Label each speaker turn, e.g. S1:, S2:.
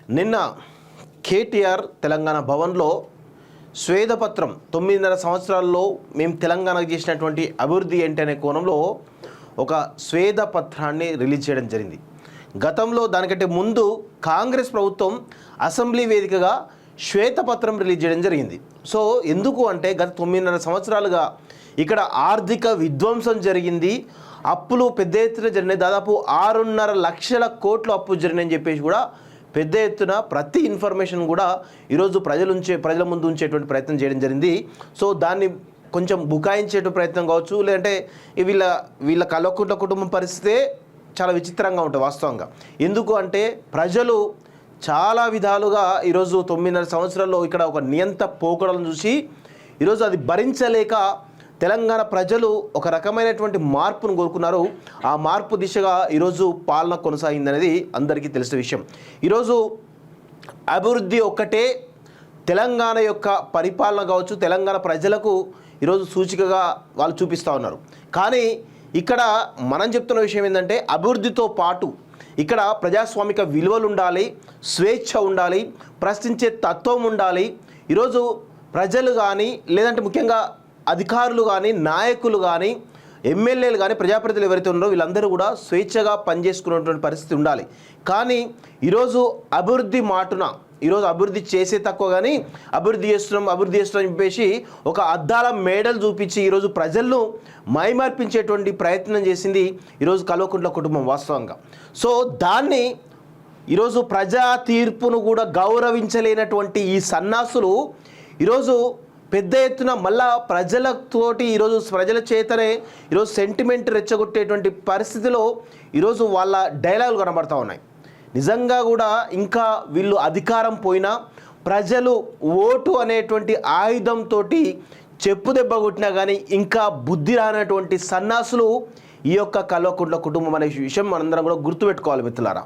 S1: నిన్న కేటీఆర్ తెలంగాణ భవన్లో స్వేదపత్రం 9.5 సంవత్సరాల్లో మేము తెలంగాణకు చేసినటువంటి అభివృద్ధి ఏంటి అనే కోణంలో ఒక స్వేదపత్రాన్ని రిలీజ్ చేయడం జరిగింది. గతంలో దానికంటే ముందు కాంగ్రెస్ ప్రభుత్వం అసెంబ్లీ వేదికగా శ్వేతపత్రం రిలీజ్ చేయడం జరిగింది. సో ఎందుకు అంటే గత 9.5 సంవత్సరాలుగా ఇక్కడ ఆర్థిక విధ్వంసం జరిగింది, అప్పులు పెద్ద ఎత్తున జరిగినాయి, దాదాపు 6.5 లక్షల కోట్ల అప్పు జరిగినాయని చెప్పేసి కూడా పెద్ద ఎత్తున ప్రతి ఇన్ఫర్మేషన్ కూడా ఈరోజు ప్రజల ముందు ఉంచేటువంటి ప్రయత్నం చేయడం జరిగింది. సో దాన్ని కొంచెం బుకాయించేటువంటి ప్రయత్నం కావచ్చు, లేదంటే వీళ్ళ కల్వకుంట్ల కుటుంబం పరిస్థితే చాలా విచిత్రంగా ఉంటుంది వాస్తవంగా. ఎందుకు అంటే ప్రజలు చాలా విధాలుగా ఈరోజు 9.5 సంవత్సరాల్లో ఇక్కడ ఒక నియంత పోకడలను చూసి ఈరోజు అది భరించలేక తెలంగాణ ప్రజలు ఒక రకమైనటువంటి మార్పును కోరుకున్నారు. ఆ మార్పు దిశగా ఈరోజు పాలన కొనసాగిందనేది అందరికీ తెలిసిన విషయం. ఈరోజు అభివృద్ధి ఒక్కటే తెలంగాణ యొక్క పరిపాలన కావచ్చు, తెలంగాణ ప్రజలకు ఈరోజు సూచికగా వాళ్ళు చూపిస్తూ ఉన్నారు. కానీ ఇక్కడ మనం చెప్తున్న విషయం ఏంటంటే అభివృద్ధితో పాటు ఇక్కడ ప్రజాస్వామిక విలువలు ఉండాలి, స్వేచ్ఛ ఉండాలి, ప్రశ్నించే తత్వం ఉండాలి. ఈరోజు ప్రజలు కానీ లేదంటే ముఖ్యంగా అధికారులు కానీ నాయకులు కానీ ఎమ్మెల్యేలు కానీ ప్రజాప్రతినిధులు ఎవరైతే ఉన్నారో వీళ్ళందరూ కూడా స్వేచ్ఛగా పనిచేసుకునేటువంటి పరిస్థితి ఉండాలి. కానీ ఈరోజు అభివృద్ధి మాటున ఈరోజు అభివృద్ధి చేసే తక్కువ కానీ అభివృద్ధి చేస్తున్నాం చెప్పేసి ఒక అద్దాల మేడలు చూపించి ఈరోజు ప్రజలను మైమర్పించేటువంటి ప్రయత్నం చేసింది ఈరోజు కల్వకుంట్ల కుటుంబం వాస్తవంగా. సో దాన్ని ఈరోజు ప్రజా తీర్పును కూడా గౌరవించలేనటువంటి ఈ సన్నాసులు ఈరోజు పెద్ద ఎత్తున మళ్ళా ప్రజలతోటి ఈరోజు ప్రజల చేతనే ఈరోజు సెంటిమెంట్ రెచ్చగొట్టేటువంటి పరిస్థితిలో ఈరోజు వాళ్ళ డైలాగులు కనబడతా ఉన్నాయి. నిజంగా కూడా ఇంకా వీళ్ళు అధికారం పోయినా ప్రజలు ఓటు అనేటువంటి ఆయుధంతో చెప్పు దెబ్బ కొట్టినా కానీ ఇంకా బుద్ధి రానటువంటి సన్నాసులు ఈ యొక్క కల్వకుంట్ల కుటుంబం అనే విషయం మనందరం కూడా గుర్తుపెట్టుకోవాలి మిత్రులారా.